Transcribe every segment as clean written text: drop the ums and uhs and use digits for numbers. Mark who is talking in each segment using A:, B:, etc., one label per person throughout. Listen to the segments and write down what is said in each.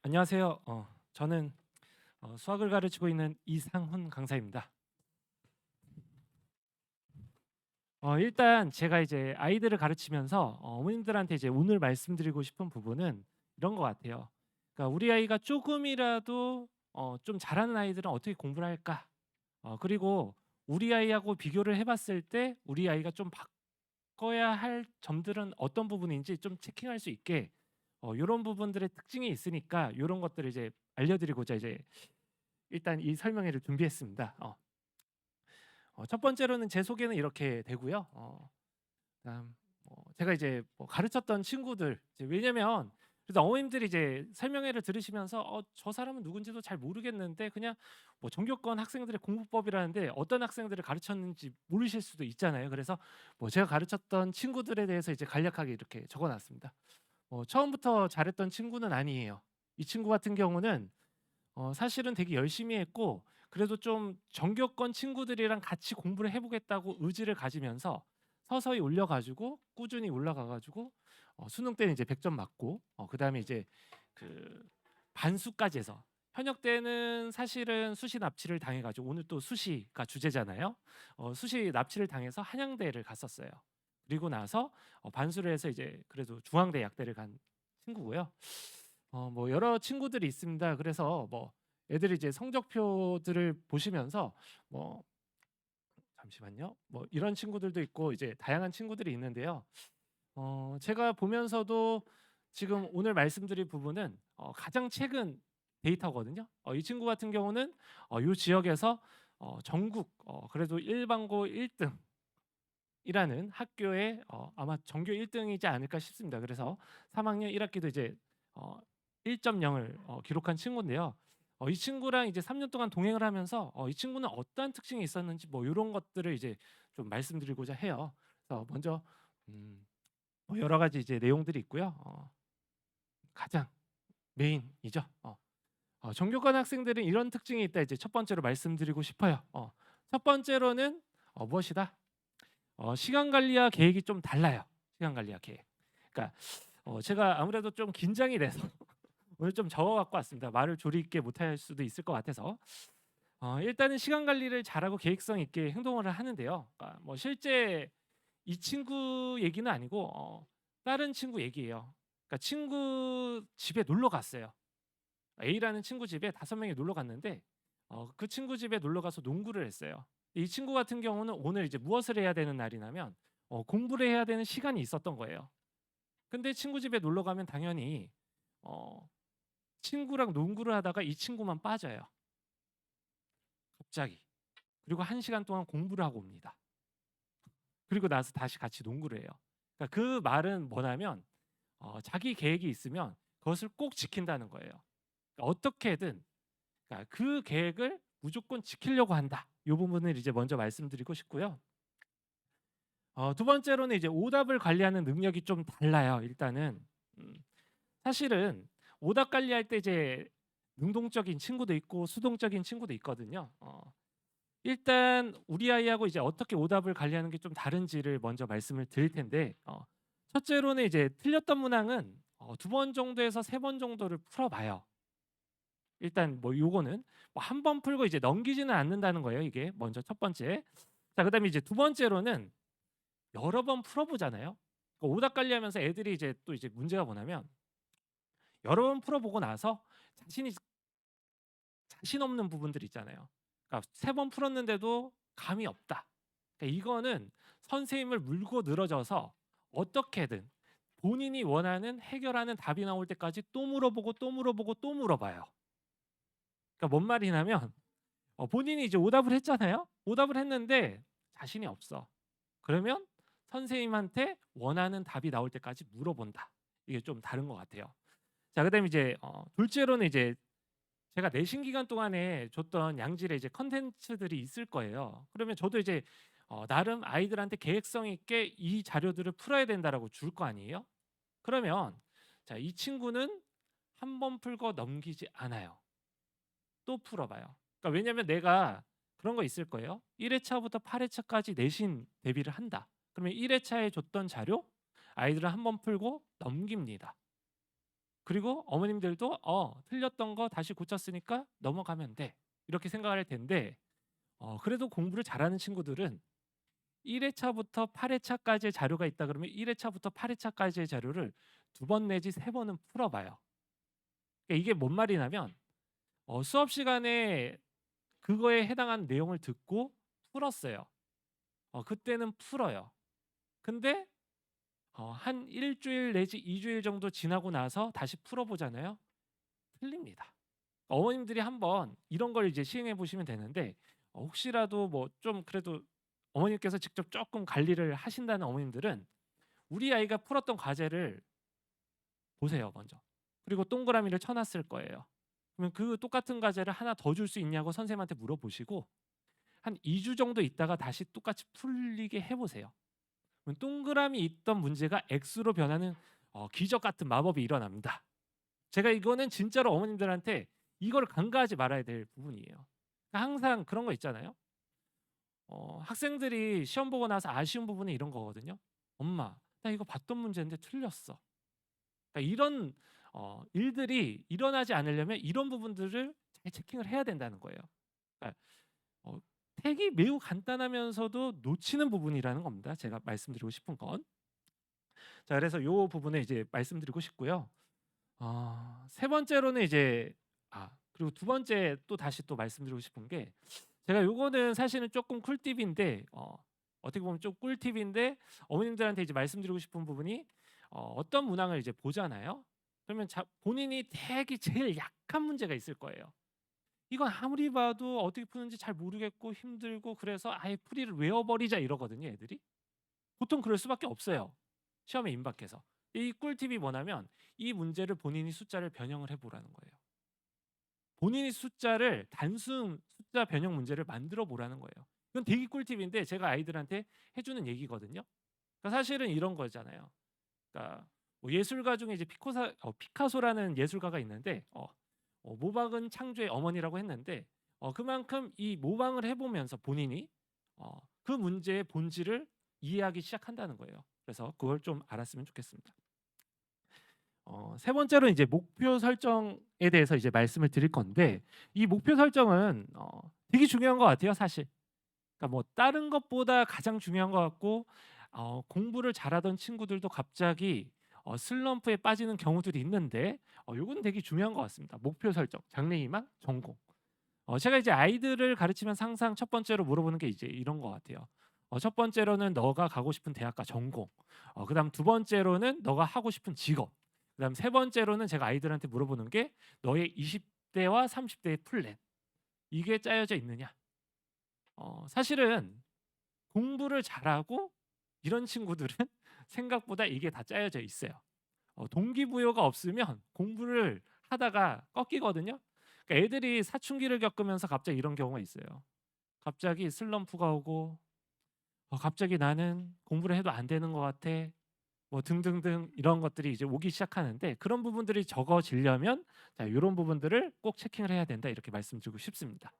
A: 안녕하세요. 저는 수학을 가르치고 있는 이상훈 강사입니다. 일단 제가 이제 아이들을 가르치면서 어머님들한테 이제 오늘 말씀드리고 싶은 부분은 이런 것 같아요. 그러니까 우리 아이가 조금이라도 좀 잘하는 아이들은 어떻게 공부를 할까? 그리고 우리 아이하고 비교를 해봤을 때 우리 아이가 좀 바꿔야 할 점들은 어떤 부분인지 좀 체킹할 수 있게 요런 부분들의 특징이 있으니까 요런 것들을 이제 알려드리고자 이제 일단 이 설명회를 준비했습니다. 첫 번째로는 제 소개는 이렇게 되고요. 그다음 제가 이제 뭐 가르쳤던 친구들 이제 왜냐면 그래서 어머님들이 이제 설명회를 들으시면서 저 사람은 누군지도 잘 모르겠는데 그냥 뭐 전교권 학생들의 공부법이라는데 어떤 학생들을 가르쳤는지 모르실 수도 있잖아요. 그래서 뭐 제가 가르쳤던 친구들에 대해서 이제 간략하게 이렇게 적어놨습니다. 처음부터 잘했던 친구는 아니에요. 이 친구 같은 경우는 사실은 되게 열심히 했고 그래도 좀 전교권 친구들이랑 같이 공부를 해 보겠다고 의지를 가지면서 서서히 올려 가지고 꾸준히 올라가 가지고 수능 때는 이제 100점 맞고 그다음에 이제 그 반수까지 해서 현역 때는 사실은 수시 납치를 당해 가지고 오늘 또 수시가 주제잖아요. 수시 납치를 당해서 한양대를 갔었어요. 그리고 나서 반수를 해서 이제 그래도 중앙대 약대를 간 친구고요. 뭐 여러 친구들이 있습니다. 그래서 뭐 애들이 이제 성적표들을 보시면서 뭐 잠시만요. 뭐 이런 친구들도 있고 이제 다양한 친구들이 있는데요. 제가 보면서도 지금 오늘 말씀드릴 부분은 가장 최근 데이터거든요. 이 친구 같은 경우는 요 지역에서 전국 그래도 일반고 1등 이라는 학교에 아마 전교 1등이지 않을까 싶습니다. 그래서 3학년 1학기도 이제 1.0을 기록한 친구인데요. 이 친구랑 이제 3년 동안 동행을 하면서 이 친구는 어떠한 특징이 있었는지 뭐 요런 것들을 이제 좀 말씀드리고자 해요. 그래서 먼저 뭐 여러 가지 이제 내용들이 있고요. 가장 메인이죠. 전교권 학생들은 이런 특징이 있다 이제 첫 번째로 말씀드리고 싶어요. 첫 번째로는 무엇이다? 시간 관리와 계획이 좀 달라요. 시간 관리와 계획. 그러니까 제가 아무래도 좀 긴장이 돼서 오늘 좀 적어 갖고 왔습니다. 말을 조리 있게 못할 수도 있을 것 같아서. 일단은 시간 관리를 잘하고 계획성 있게 행동을 하는데요. 그러니까 뭐 실제 이 친구 얘기는 아니고 다른 친구 얘기예요. 그러니까 친구 집에 놀러 갔어요. A라는 친구 집에 5명이 놀러 갔는데 그 친구 집에 놀러 가서 농구를 했어요. 이 친구 같은 경우는 오늘 이제 무엇을 해야 되는 날이냐면 공부를 해야 되는 시간이 있었던 거예요. 근데 친구 집에 놀러 가면 당연히 어 친구랑 농구를 하다가 이 친구만 빠져요. 갑자기. 그리고 1시간 동안 공부를 하고 옵니다. 그리고 나서 다시 같이 농구를 해요. 그러니까 그 말은 뭐냐면 자기 계획이 있으면 그것을 꼭 지킨다는 거예요. 그러니까 어떻게든 그러니까 그 계획을 무조건 지키려고 한다. 이 부분을 이제 먼저 말씀드리고 싶고요. 두 번째로는 이제 오답을 관리하는 능력이 좀 달라요. 일단은 음, 사실은 오답 관리할 때 이제 능동적인 친구도 있고 수동적인 친구도 있거든요. 일단 우리 아이하고 이제 어떻게 오답을 관리하는 게 좀 다른지를 먼저 말씀을 드릴 텐데 첫째로는 이제 틀렸던 문항은 2번 정도에서 3번 정도를 풀어봐요. 일단 뭐 요거는 뭐 한 번 풀고 이제 넘기지는 않는다는 거예요. 이게 먼저 첫 번째. 자 그다음에 이제 두 번째로는 여러 번 풀어보잖아요. 오답 관리하면서 애들이 이제 또 이제 문제가 뭐냐면 여러 번 풀어보고 나서 자신이 자신 없는 부분들 있잖아요. 그러니까 3번 풀었는데도 감이 없다. 그러니까 이거는 선생님을 물고 늘어져서 어떻게든 본인이 원하는 해결하는 답이 나올 때까지 또 물어보고 또 물어보고 또 물어봐요. 그러니까 뭔 말이냐면 본인이 이제 오답을 했잖아요. 오답을 했는데 자신이 없어. 그러면 선생님한테 원하는 답이 나올 때까지 물어본다. 이게 좀 다른 것 같아요. 자, 그다음에 이제 둘째로는 이제 제가 내신 기간 동안에 줬던 양질의 이제 컨텐츠들이 있을 거예요. 그러면 저도 이제 나름 아이들한테 계획성 있게 이 자료들을 풀어야 된다라고 줄 거 아니에요. 그러면 자, 이 친구는 한 번 풀고 넘기지 않아요. 또 풀어봐요. 그러니까 왜냐면 내가 그런 거 있을 거예요. 1회차부터 8회차까지 내신 대비를 한다. 그러면 1회차에 줬던 자료 아이들은 한 번 풀고 넘깁니다. 그리고 어머님들도 틀렸던 거 다시 고쳤으니까 넘어가면 돼. 이렇게 생각을 할 텐데 그래도 공부를 잘하는 친구들은 1 회차부터 8 회차까지의 자료가 있다 그러면 1 회차부터 8 회차까지의 자료를 2번 내지 3 번은 풀어 봐요. 그러니까 이게 뭔 말이냐면 수업 시간에 그거에 해당하는 내용을 듣고 풀었어요. 그때는 풀어요. 근데 한 1 주일 내지 2 주일 정도 지나고 나서 다시 풀어 보잖아요. 틀립니다. 어머님들이 한번 이런 걸 이제 시행해 보시면 되는데 혹시라도 뭐 좀 그래도 어머님께서 직접 조금 관리를 하신다는 어머님들은 우리 아이가 풀었던 과제를 보세요 먼저. 그리고 동그라미를 쳐 놨을 거예요. 그러면 그 똑같은 과제를 하나 더 줄 수 있냐고 선생님한테 물어보시고 한 2주 정도 있다가 다시 똑같이 풀리게 해 보세요. 그럼 동그라미 있던 문제가 X로 변하는 기적 같은 마법이 일어납니다. 제가 이거는 진짜로 어머님들한테 이거를 간과하지 말아야 될 부분이에요. 그러니까 항상 그런 거 있잖아요. 학생들이 시험 보고 나서 아쉬운 부분이 이런 거거든요. "엄마, 나 이거 봤던 문제인데 틀렸어." 그러니까 이런 일들이 일어나지 않으려면 이런 부분들을 잘 체킹을 해야 된다는 거예요. 그러니까 어 택이 매우 간단하면서도 놓치는 부분이라는 겁니다. 제가 말씀드리고 싶은 건. 자, 그래서 요 부분을 이제 말씀드리고 싶고요. 세 번째로는 이제 그리고 두 번째 또 다시 또 말씀드리고 싶은 게 제가 요거는 사실은 조금 꿀팁인데 어떻게 보면 좀 꿀팁인데 어머님들한테 이제 말씀드리고 싶은 부분이 어떤 문항을 이제 보잖아요. 그러면 본인이 되게 제일 약한 문제가 있을 거예요. 이건 아무리 봐도 어떻게 푸는지 잘 모르겠고 힘들고 그래서 아예 풀이를 외워버리자 이러거든요, 애들이. 보통 그럴 수밖에 없어요. 시험에 임박해서. 이 꿀팁이 뭐냐면 이 문제를 본인이 숫자를 변형을 해 보라는 거예요. 본인이 숫자를 단순 숫자 변형 문제를 만들어 보라는 거예요. 이건 되게 꿀팁인데 제가 아이들한테 해 주는 얘기거든요. 그러니까 사실은 이런 거잖아요. 그러니까 뭐 예술가 중에 이제 피카소라는 예술가가 있는데 모방은 창조의 어머니라고 했는데 그만큼 이 모방을 해 보면서 본인이 그 문제의 본질을 이해하기 시작한다는 거예요. 그래서 그걸 좀 알았으면 좋겠습니다. 세 번째로 이제 목표 설정에 대해서 이제 말씀을 드릴 건데 이 목표 설정은 되게 중요한 것 같아요, 사실. 그러니까 뭐 다른 것보다 가장 중요한 것 같고 공부를 잘하던 친구들도 갑자기 슬럼프에 빠지는 경우들이 있는데 요건 되게 중요한 것 같습니다. 목표 설정, 장래희망, 전공. 제가 이제 아이들을 가르치면서 항상 첫 번째로 물어보는 게 이제 이런 것 같아요. 첫 번째로는 너가 가고 싶은 대학과 전공. 그다음 두 번째로는 너가 하고 싶은 직업. 그다음 세 번째로는 제가 아이들한테 물어보는 게 너의 20 대와 30 대의 플랜. 이게 짜여져 있느냐? 사실은 공부를 잘하고 이런 친구들은 생각보다 이게 다 짜여져 있어요. 동기부여가 없으면 공부를 하다가 꺾이거든요. 그러니까 애들이 사춘기를 겪으면서 갑자기 이런 경우가 있어요. 갑자기 슬럼프가 오고 갑자기 나는 공부를 해도 안 되는 것 같아. 뭐 등등등 이런 것들이 이제 오기 시작하는데 그런 부분들이 적어지려면 자, 요런 부분들을 꼭 체킹을 해야 된다 이렇게 말씀드리고 싶습니다.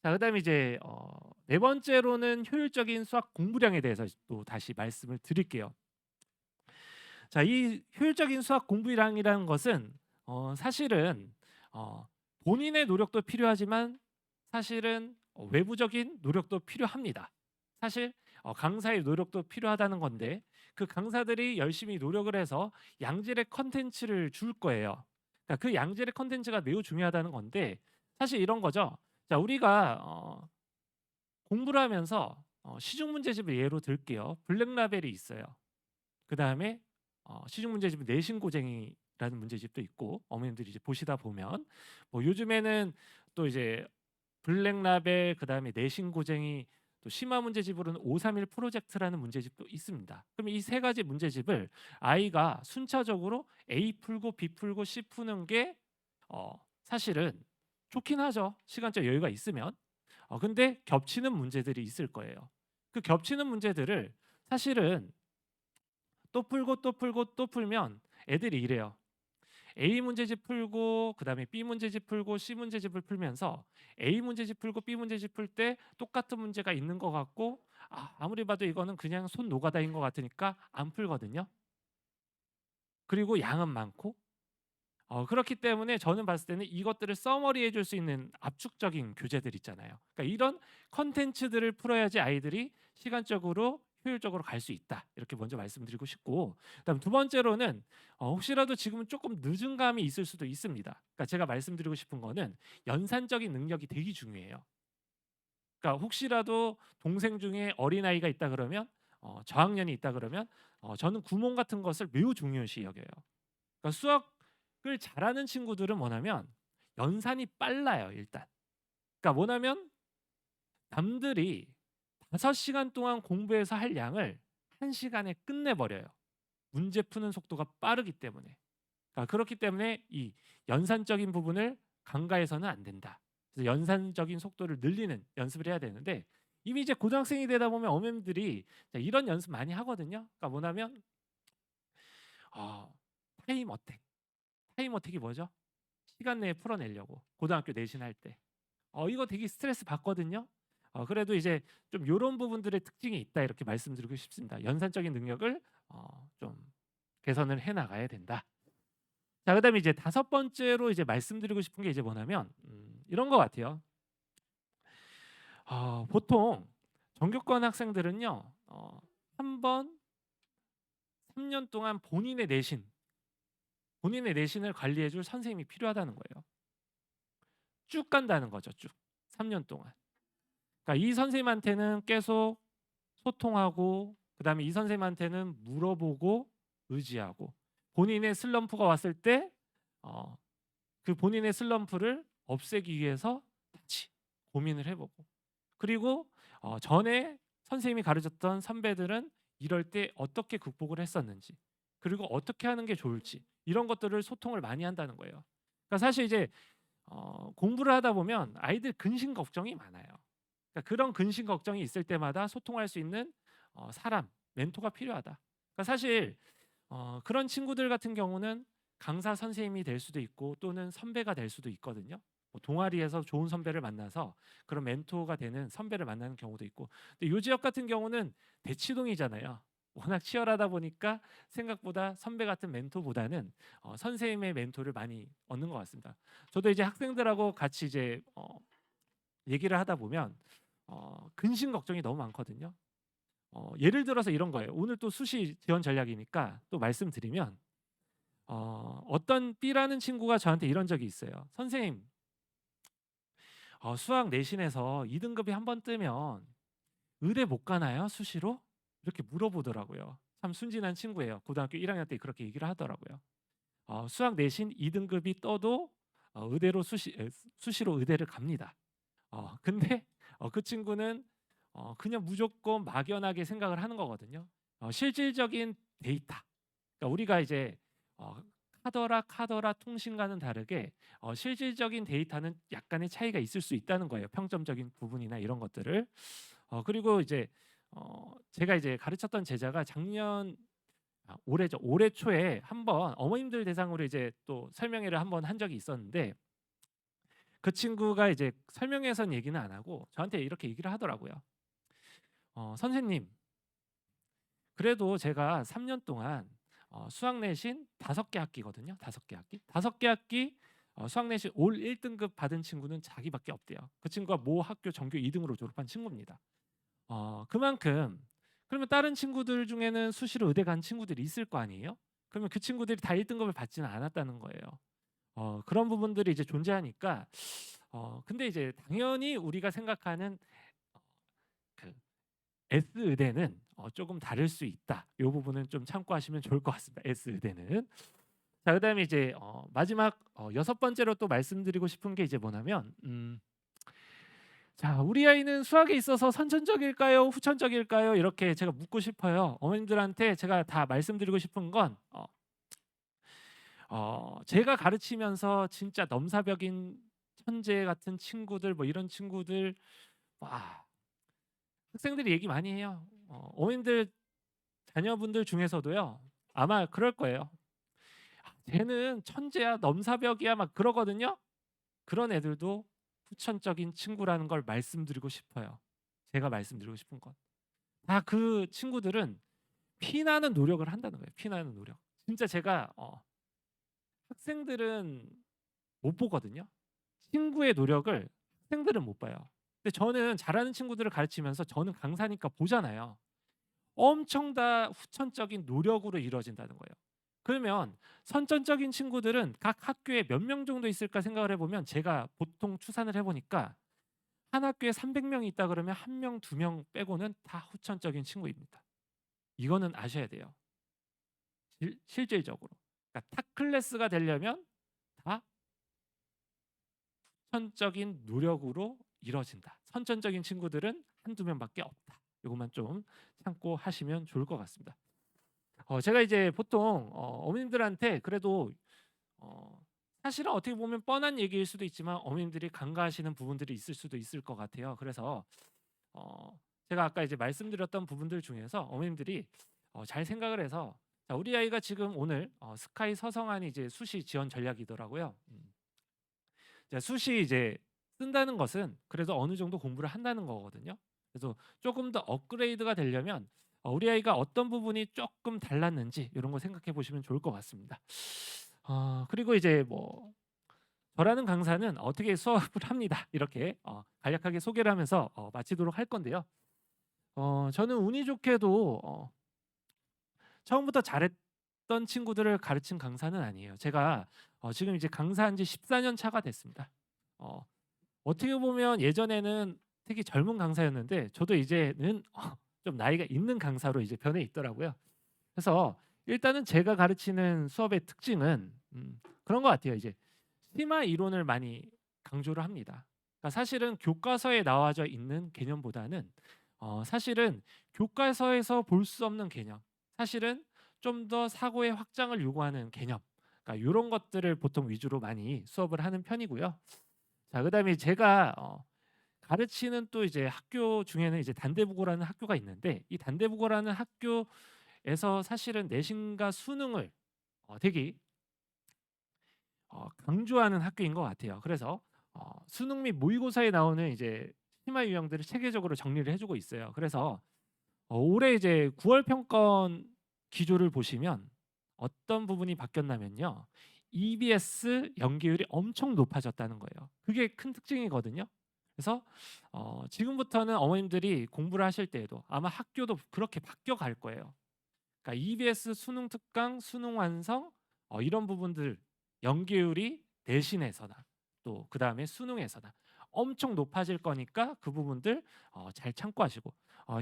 A: 자, 그다음에 이제 네 번째로는 효율적인 수학 공부량에 대해서 또 다시 말씀을 드릴게요. 자, 이 효율적인 수학 공부량이라는 것은 사실은 본인의 노력도 필요하지만 사실은 외부적인 노력도 필요합니다. 사실 강사의 노력도 필요하다는 건데 그 강사들이 열심히 노력을 해서 양질의 컨텐츠를 줄 거예요. 그러니까 그 양질의 컨텐츠가 매우 중요하다는 건데 사실 이런 거죠. 자, 우리가 공부를 하면서 시중 문제집을 예로 들게요. 블랙라벨이 있어요. 그다음에 시중 문제집은 내신고쟁이라는 문제집도 있고 어머님들이 이제 보시다 보면 뭐 요즘에는 또 이제 블랙라벨 그다음에 내신고쟁이 또 심화 문제집으로는 531 프로젝트라는 문제집도 있습니다. 그럼 이 세 가지 문제집을 아이가 순차적으로 A 풀고 B 풀고 C 푸는 게 사실은 좋긴 하죠. 시간적 여유가 있으면. 근데 겹치는 문제들이 있을 거예요. 그 겹치는 문제들을 사실은 또 풀고 또 풀고 또 풀면 애들이 이래요. A 문제집 풀고 그다음에 B 문제집 풀고 C 문제집을 풀면서 A 문제집 풀고 B 문제집 풀 때 똑같은 문제가 있는 것 같고 아무리 봐도 이거는 그냥 손 노가다인 것 같으니까 안 풀거든요. 그리고 양은 많고 그렇기 때문에 저는 봤을 때는 이것들을 서머리해 줄 수 있는 압축적인 교재들 있잖아요. 그러니까 이런 콘텐츠들을 풀어야지 아이들이 시간적으로 효율적으로 갈 수 있다. 이렇게 먼저 말씀드리고 싶고, 그다음 두 번째로는 혹시라도 지금은 조금 늦은 감이 있을 수도 있습니다. 그러니까 제가 말씀드리고 싶은 거는 연산적인 능력이 되게 중요해요. 그러니까 혹시라도 동생 중에 어린아이가 있다 그러면 저학년이 있다 그러면 저는 구몬 같은 것을 매우 중요시 여겨요. 그러니까 수학을 잘하는 친구들은 뭐냐면 연산이 빨라요, 일단. 그러니까 뭐냐면 남들이 5시간 동안 공부해서 할 양을 1시간에 끝내버려요. 문제 푸는 속도가 빠르기 때문에. 그러니까 그렇기 때문에 이 연산적인 부분을 간과해서는 안 된다. 그래서 연산적인 속도를 늘리는 연습을 해야 되는데, 이미 이제 고등학생이 되다 보면 어머님들이 이런 연습 많이 하거든요. 그러니까 뭐냐면 어, 타임 어택. 타임 어택이 뭐죠? 시간 내에 풀어내려고 고등학교 내신 할 때. 이거 되게 스트레스 받거든요. 그래도 이제 좀 요런 부분들의 특징이 있다 이렇게 말씀드리고 싶습니다. 연산적인 능력을 좀 개선을 해 나가야 된다. 자, 그다음에 이제 다섯 번째로 이제 말씀드리고 싶은 게 이제 뭐냐면 이런 것 같아요. 보통 전교권 학생들은요, 한 번 3년 동안 본인의 내신을 관리해 줄 선생님이 필요하다는 거예요. 쭉 간다는 거죠, 쭉. 3년 동안. 그러니까 이 선생님한테는 계속 소통하고, 그다음에 이 선생님한테는 물어보고 의지하고, 본인의 슬럼프가 왔을 때 그 본인의 슬럼프를 없애기 위해서 같이 고민을 해보고, 그리고 전에 선생님이 가르쳤던 선배들은 이럴 때 어떻게 극복을 했었는지, 그리고 어떻게 하는 게 좋을지, 이런 것들을 소통을 많이 한다는 거예요. 그러니까 사실 이제 공부를 하다 보면 아이들 근심 걱정이 많아요. 그러니까 그런 근심 걱정이 있을 때마다 소통할 수 있는 사람, 멘토가 필요하다. 그러니까 사실 그런 친구들 같은 경우는 강사 선생님이 될 수도 있고 또는 선배가 될 수도 있거든요. 뭐 동아리에서 좋은 선배를 만나서 그런 멘토가 되는 선배를 만나는 경우도 있고. 근데 요 지역 같은 경우는 대치동이잖아요. 워낙 치열하다 보니까 생각보다 선배 같은 멘토보다는 선생님의 멘토를 많이 얻는 것 같습니다. 저도 이제 학생들하고 같이 이제 얘기를 하다 보면 근심 걱정이 너무 많거든요. 예를 들어서 이런 거예요. 오늘 또 수시 지원 전략이니까 또 말씀드리면 어떤 B라는 친구가 저한테 이런 적이 있어요. 선생님, 수학 내신에서 2등급이 한 번 뜨면 의대 못 가나요? 수시로? 이렇게 물어보더라고요. 참 순진한 친구예요. 고등학교 1학년 때 그렇게 얘기를 하더라고요. 수학 내신 2등급이 떠도 의대로 수시로 의대를 갑니다. 근데 그 친구는 그냥 무조건 막연하게 생각을 하는 거거든요. 실질적인 데이터. 그러니까 우리가 이제 어, 카더라 통신과는 다르게 실질적인 데이터는 약간의 차이가 있을 수 있다는 거예요. 평점적인 부분이나 이런 것들을. 그리고 이제 제가 이제 가르쳤던 제자가 올해죠. 올해 초에 한번 어머님들 대상으로 이제 또 설명회를 한번 한 적이 있었는데, 그 친구가 이제 설명회에서는 얘기는 안 하고 저한테 이렇게 얘기를 하더라고요. 선생님, 그래도 제가 3년 동안 수학 내신 5개 학기거든요. 5개 학기. 5개 학기 수학 내신 올 1등급 받은 친구는 자기밖에 없대요. 그 친구가 모 학교 전교 2등으로 졸업한 친구입니다. 그만큼 그러면 다른 친구들 중에는 수시로 의대 간 친구들이 있을 거 아니에요? 그러면 그 친구들이 다 1등급을 받지는 않았다는 거예요. 그런 부분들이 이제 존재하니까 근데 이제 당연히 우리가 생각하는 그 S 의대는 조금 다를 수 있다. 이 부분은 좀 참고하시면 좋을 것 같습니다. S 의대는. 자, 그다음에 이제 마지막 여섯 번째로 또 말씀드리고 싶은 게 이제 뭐냐면 자, 우리 아이는 수학에 있어서 선천적일까요? 후천적일까요? 이렇게 제가 묻고 싶어요. 어머님들한테 제가 다 말씀드리고 싶은 건 제가 가르치면서 진짜 넘사벽인 천재 같은 친구들, 뭐 이런 친구들, 와, 학생들이 얘기 많이 해요. 어머님들 자녀분들 중에서도요. 아마 그럴 거예요. 쟤는 천재야, 넘사벽이야, 막 그러거든요. 그런 애들도 후천적인 친구라는 걸 말씀드리고 싶어요. 제가 말씀드리고 싶은 건. 다 그 친구들은 피나는 노력을 한다는 거예요. 피나는 노력. 진짜 제가 학생들은 못 보거든요. 친구의 노력을 학생들은 못 봐요. 근데 저는 잘하는 친구들을 가르치면서 저는 강사니까 보잖아요. 엄청 다 후천적인 노력으로 이루어진다는 거예요. 그러면 선천적인 친구들은 각 학교에 몇 명 정도 있을까 생각을 해보면 제가 보통 추산을 해보니까 한 학교에 300명이 있다 그러면 1명, 2명 빼고는 다 후천적인 친구입니다. 이거는 아셔야 돼요. 실질적으로. 그러니까 탑 클래스가 되려면 다 선천적인 노력으로 이루어진다. 선천적인 친구들은 한두 명밖에 없다. 이것만 좀 참고 하시면 좋을 것 같습니다. 제가 이제 보통 어머님들한테 그래도 어, 사실은 어떻게 보면 뻔한 얘기일 수도 있지만 어머님들이 간과하시는 부분들이 있을 수도 있을 것 같아요. 그래서 제가 아까 이제 말씀드렸던 부분들 중에서 어머님들이 잘 생각을 해서 자, 우리 아이가 지금 오늘 스카이 서성한이 이제 수시 지원 전략이더라고요. 자, 수시 이제 쓴다는 것은 그래도 어느 정도 공부를 한다는 거거든요. 그래서 조금 더 업그레이드가 되려면 우리 아이가 어떤 부분이 조금 달랐는지 이런 거 생각해 보시면 좋을 것 같습니다. 그리고 이제 뭐 저라는 강사는 어떻게 수업을 합니다. 이렇게 간략하게 소개를 하면서 마치도록 할 건데요. 저는 운이 좋게도 처음부터 잘했던 친구들을 가르친 강사는 아니에요. 제가 지금 이제 강사한 지 14년 차가 됐습니다. 어떻게 보면 예전에는 되게 젊은 강사였는데 저도 이제는 좀 나이가 있는 강사로 이제 변해 있더라고요. 그래서 일단은 제가 가르치는 수업의 특징은 그런 것 같아요. 이제 심화 이론을 많이 강조를 합니다. 그러니까 사실은 교과서에 나와져 있는 개념보다는 사실은 교과서에서 볼 수 없는 개념, 사실은 좀 더 사고의 확장을 요구하는 개념, 그러니까 이런 것들을 보통 위주로 많이 수업을 하는 편이고요. 자, 그다음에 제가 가르치는 또 이제 학교 중에는 이제 단대부고라는 학교가 있는데 이 단대부고라는 학교에서 사실은 내신과 수능을 되게 강조하는 학교인 것 같아요. 그래서 수능 및 모의고사에 나오는 이제 심화 유형들을 체계적으로 정리를 해주고 있어요. 그래서 올해 이제 9월 평가원 기조를 보시면 어떤 부분이 바뀌었냐면요. EBS 연계율이 엄청 높아졌다는 거예요. 그게 큰 특징이거든요. 그래서 지금부터는 어머님들이 공부를 하실 때에도 아마 학교도 그렇게 바뀌어 갈 거예요. 그러니까 EBS 수능 특강, 수능 완성 이런 부분들 연계율이 내신에서나 또 그 다음에 수능에서나 엄청 높아질 거니까 그 부분들 잘 참고하시고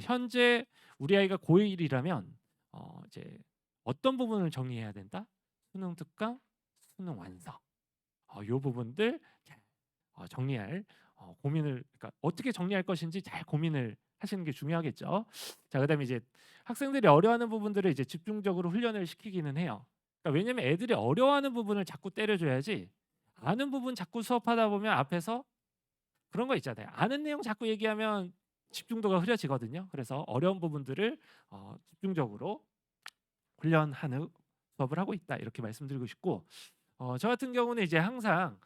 A: 현재 우리 아이가 고1이라면 이제 어떤 부분을 정리해야 된다? 수능 특강, 수능 완성 이 부분들 잘 정리할 고민을 그러니까 어떻게 정리할 것인지 잘 고민을 하시는 게 중요하겠죠. 자, 그다음에 이제 학생들이 어려워하는 부분들을 이제 집중적으로 훈련을 시키기는 해요. 그러니까 왜냐면 애들이 어려워하는 부분을 자꾸 때려줘야지 아는 부분 자꾸 수업하다 보면 앞에서 그런 거 있잖아요. 아는 내용 자꾸 얘기하면 집중도가 흐려지거든요. 그래서 어려운 부분들을 집중적으로 훈련하는 수업을 하고 있다 이렇게 말씀드리고 싶고 저 같은 경우는 이제 항상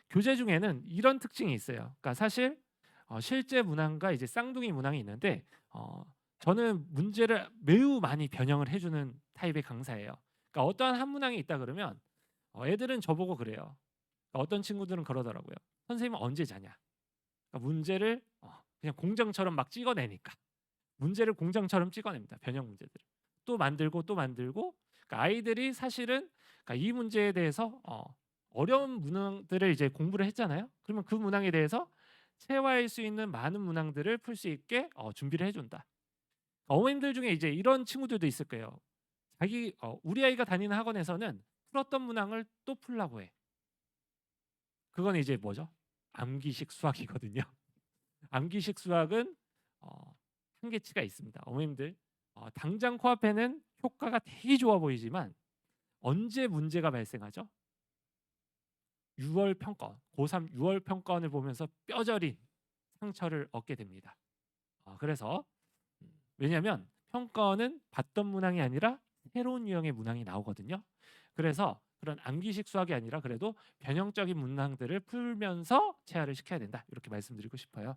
A: 교재 중에는 이런 특징이 있어요. 그러니까 사실 실제 문항과 이제 쌍둥이 문항이 있는데 저는 문제를 매우 많이 변형을 해주는 타입의 강사예요. 그러니까 어떠한 한 문항이 있다 그러면 애들은 저보고 그래요. 그러니까 어떤 친구들은 그러더라고요. 선생님은 언제 자냐? 그러니까 문제를 그냥 공장처럼 막 찍어내니까 문제를 공장처럼 찍어냅니다. 변형 문제들 또 만들고 또 만들고 그러니까 아이들이 사실은 그러니까 이 문제에 대해서 어려운 문항들을 이제 공부를 했잖아요. 그러면 그 문항에 대해서 체화할 수 있는 많은 문항들을 풀 수 있게 준비를 해준다. 어머님들 중에 이제 이런 친구들도 있을 거예요. 우리 아이가 다니는 학원에서는 풀었던 문항을 또 풀라고 해. 그건 이제 뭐죠? 암기식 수학이거든요. 암기식 수학은 한계치가 있습니다. 어머님들 당장 코앞에는 효과가 되게 좋아 보이지만 언제 문제가 발생하죠? 6월 평가원, 고3 6월 평가원을 보면서 뼈저린 상처를 얻게 됩니다. 그래서 왜냐하면 평가원은 봤던 문항이 아니라 새로운 유형의 문항이 나오거든요. 그래서 그런 암기식 수학이 아니라 그래도 변형적인 문항들을 풀면서 체화를 시켜야 된다. 이렇게 말씀드리고 싶어요.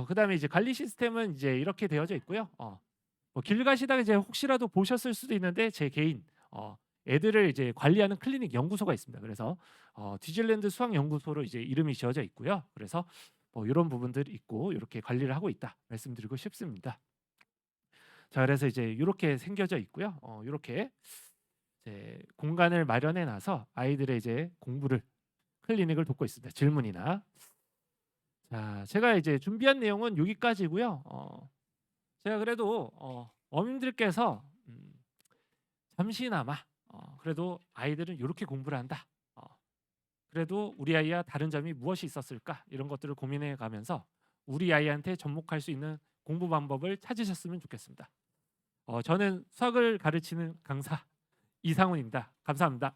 A: 그다음에 이제 관리 시스템은 이제 이렇게 되어져 있고요. 길 가시다가 이제 혹시라도 보셨을 수도 있는데 제 개인 애들을 이제 관리하는 클리닉 연구소가 있습니다. 그래서 디즈랜드 수학 연구소로 이제 이름이 지어져 있고요. 그래서 뭐 요런 부분들이 있고 요렇게 관리를 하고 있다 말씀드리고 싶습니다. 자, 그래서 이제 요렇게 생겨져 있고요. 요렇게 이제 공간을 마련해 놔서 아이들의 이제 공부를 클리닉을 돕고 있습니다. 질문이나. 자, 제가 이제 준비한 내용은 여기까지고요. 제가 그래도 어민들께서 잠시나마 그래도 아이들은 요렇게 공부를 한다. 그래도 우리 아이와 다른 점이 무엇이 있었을까? 이런 것들을 고민해 가면서 우리 아이한테 접목할 수 있는 공부 방법을 찾으셨으면 좋겠습니다. 저는 수학을 가르치는 강사 이상훈입니다. 감사합니다.